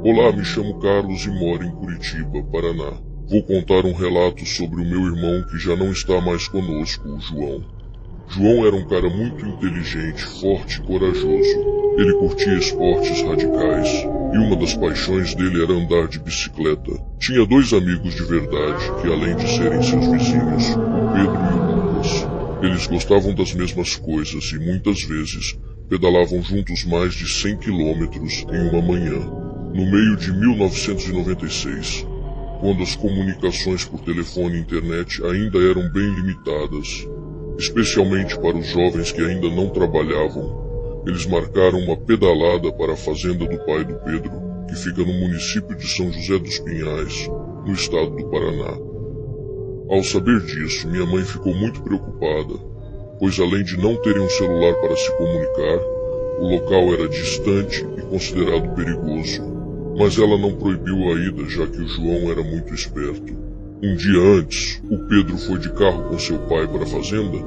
Olá, me chamo Carlos e moro em Curitiba, Paraná. Vou contar um relato sobre o meu irmão que já não está mais conosco, o João. João era um cara muito inteligente, forte e corajoso. Ele curtia esportes radicais e uma das paixões dele era andar de bicicleta. Tinha dois amigos de verdade que, além de serem seus vizinhos, o Pedro e o Lucas. Eles gostavam das mesmas coisas e muitas vezes pedalavam juntos mais de 100 quilômetros em uma manhã. No meio de 1996, quando as comunicações por telefone e internet ainda eram bem limitadas, especialmente para os jovens que ainda não trabalhavam, eles marcaram uma pedalada para a fazenda do pai do Pedro, que fica no município de São José dos Pinhais, no estado do Paraná. Ao saber disso, minha mãe ficou muito preocupada, pois além de não terem um celular para se comunicar, o local era distante e considerado perigoso, mas ela não proibiu a ida, já que o João era muito esperto. Um dia antes, o Pedro foi de carro com seu pai para a fazenda,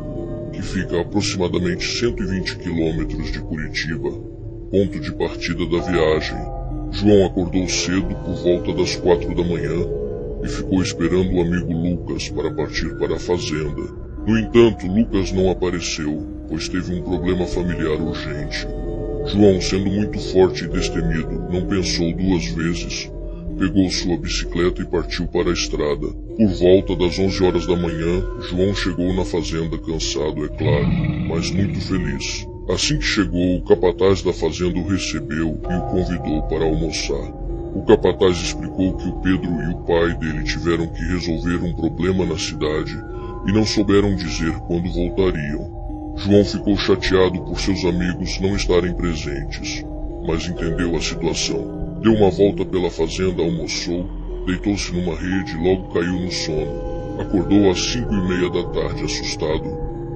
que fica a aproximadamente 120 quilômetros de Curitiba, ponto de partida da viagem. João acordou cedo por volta das 4 da manhã e ficou esperando o amigo Lucas para partir para a fazenda. No entanto, Lucas não apareceu, pois teve um problema familiar urgente. João, sendo muito forte e destemido, não pensou duas vezes. Pegou sua bicicleta e partiu para a estrada. Por volta das 11 horas da manhã, João chegou na fazenda cansado, é claro, mas muito feliz. Assim que chegou, o capataz da fazenda o recebeu e o convidou para almoçar. O capataz explicou que o Pedro e o pai dele tiveram que resolver um problema na cidade e não souberam dizer quando voltariam. João ficou chateado por seus amigos não estarem presentes, mas entendeu a situação. Deu uma volta pela fazenda, almoçou, deitou-se numa rede e logo caiu no sono. Acordou às 5:30 da tarde assustado,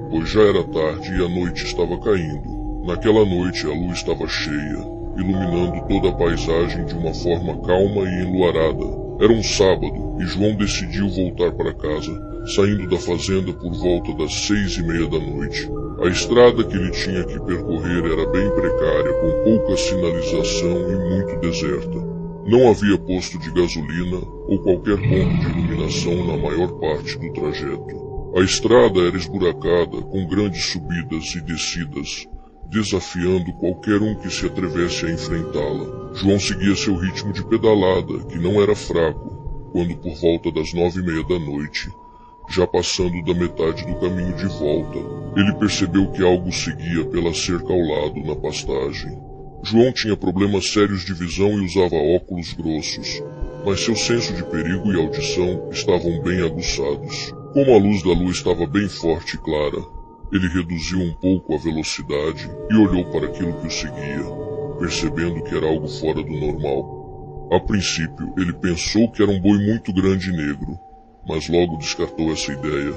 pois já era tarde e a noite estava caindo. Naquela noite a lua estava cheia, iluminando toda a paisagem de uma forma calma e enluarada. Era um sábado e João decidiu voltar para casa, saindo da fazenda por volta das 6:30 da noite. A estrada que ele tinha que percorrer era bem precária, com pouca sinalização e muito deserta. Não havia posto de gasolina ou qualquer ponto de iluminação na maior parte do trajeto. A estrada era esburacada, com grandes subidas e descidas, desafiando qualquer um que se atrevesse a enfrentá-la. João seguia seu ritmo de pedalada, que não era fraco, quando por volta das 9:30 da noite, já passando da metade do caminho de volta, ele percebeu que algo seguia pela cerca ao lado, na pastagem. João tinha problemas sérios de visão e usava óculos grossos, mas seu senso de perigo e audição estavam bem aguçados. Como a luz da lua estava bem forte e clara, ele reduziu um pouco a velocidade e olhou para aquilo que o seguia, percebendo que era algo fora do normal. A princípio, ele pensou que era um boi muito grande e negro, mas logo descartou essa ideia,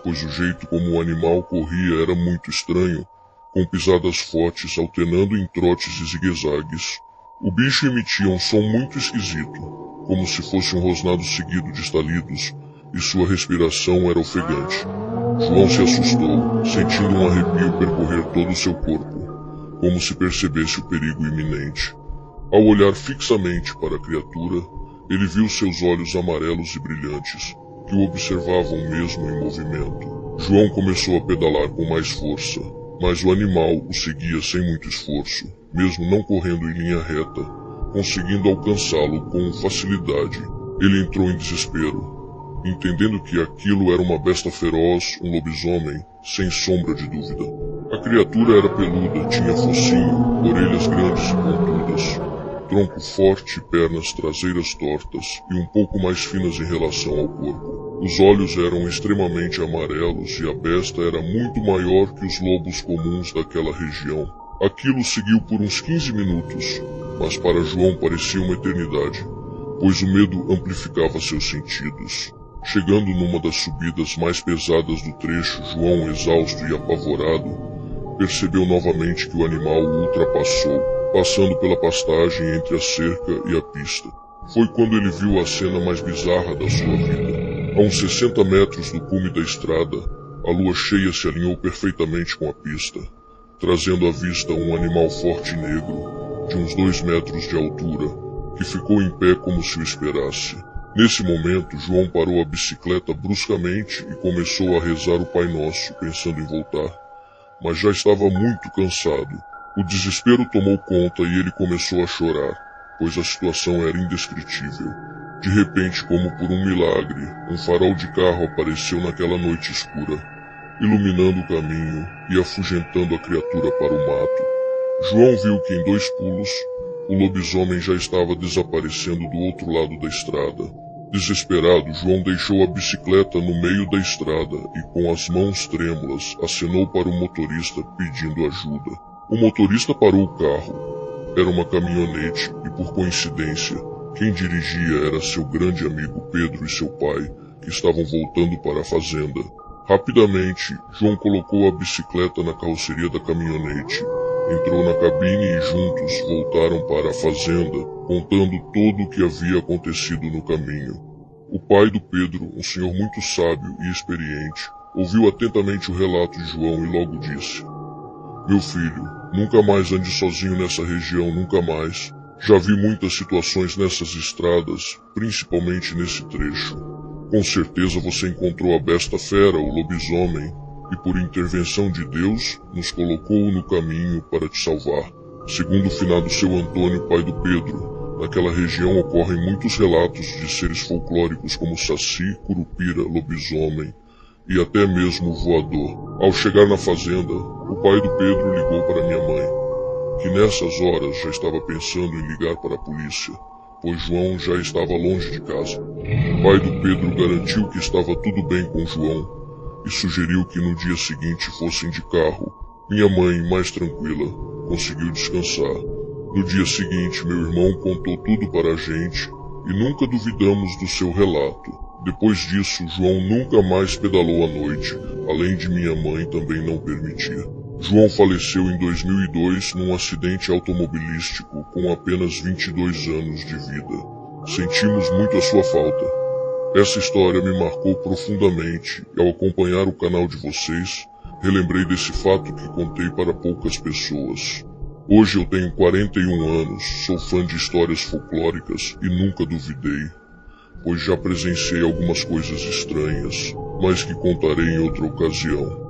pois o jeito como o animal corria era muito estranho, com pisadas fortes alternando em trotes e zigue-zagues. O bicho emitia um som muito esquisito, como se fosse um rosnado seguido de estalidos, e sua respiração era ofegante. João se assustou, sentindo um arrepio percorrer todo o seu corpo, como se percebesse o perigo iminente. Ao olhar fixamente para a criatura, ele viu seus olhos amarelos e brilhantes, que o observavam mesmo em movimento. João começou a pedalar com mais força, mas o animal o seguia sem muito esforço, mesmo não correndo em linha reta, conseguindo alcançá-lo com facilidade. Ele entrou em desespero, entendendo que aquilo era uma besta feroz, um lobisomem, sem sombra de dúvida. A criatura era peluda, tinha focinho, orelhas grandes e pontudas, tronco forte, pernas traseiras tortas e um pouco mais finas em relação ao corpo. Os olhos eram extremamente amarelos e a besta era muito maior que os lobos comuns daquela região. Aquilo seguiu por uns 15 minutos, mas para João parecia uma eternidade, pois o medo amplificava seus sentidos. Chegando numa das subidas mais pesadas do trecho, João, exausto e apavorado, percebeu novamente que o animal o ultrapassou, passando pela pastagem entre a cerca e a pista. Foi quando ele viu a cena mais bizarra da sua vida. A uns 60 metros do cume da estrada, a lua cheia se alinhou perfeitamente com a pista, trazendo à vista um animal forte e negro, de uns 2 metros de altura, que ficou em pé como se o esperasse. Nesse momento, João parou a bicicleta bruscamente e começou a rezar o Pai Nosso, pensando em voltar. Mas já estava muito cansado. O desespero tomou conta e ele começou a chorar, pois a situação era indescritível. De repente, como por um milagre, um farol de carro apareceu naquela noite escura, iluminando o caminho e afugentando a criatura para o mato. João viu que em 2 pulos, o lobisomem já estava desaparecendo do outro lado da estrada. Desesperado, João deixou a bicicleta no meio da estrada e com as mãos trêmulas acenou para o motorista pedindo ajuda. O motorista parou o carro. Era uma caminhonete e, por coincidência, quem dirigia era seu grande amigo Pedro e seu pai, que estavam voltando para a fazenda. Rapidamente, João colocou a bicicleta na carroceria da caminhonete, entrou na cabine e juntos voltaram para a fazenda, contando tudo o que havia acontecido no caminho. O pai do Pedro, um senhor muito sábio e experiente, ouviu atentamente o relato de João e logo disse: "Meu filho, nunca mais ande sozinho nessa região, nunca mais. Já vi muitas situações nessas estradas, principalmente nesse trecho. Com certeza você encontrou a besta fera, o lobisomem, e por intervenção de Deus, nos colocou no caminho para te salvar. Segundo o finado seu Antônio, pai do Pedro, naquela região ocorrem muitos relatos de seres folclóricos como Saci, Curupira, lobisomem e até mesmo voador. Ao chegar na fazenda, o pai do Pedro ligou para minha mãe, que nessas horas já estava pensando em ligar para a polícia, pois João já estava longe de casa. O pai do Pedro garantiu que estava tudo bem com João e sugeriu que no dia seguinte fossem de carro. Minha mãe, mais tranquila, conseguiu descansar. No dia seguinte, meu irmão contou tudo para a gente e nunca duvidamos do seu relato. Depois disso, João nunca mais pedalou à noite, além de minha mãe também não permitir. João faleceu em 2002 num acidente automobilístico com apenas 22 anos de vida. Sentimos muito a sua falta. Essa história me marcou profundamente e ao acompanhar o canal de vocês, relembrei desse fato que contei para poucas pessoas. Hoje eu tenho 41 anos, sou fã de histórias folclóricas e nunca duvidei, pois já presenciei algumas coisas estranhas, mas que contarei em outra ocasião.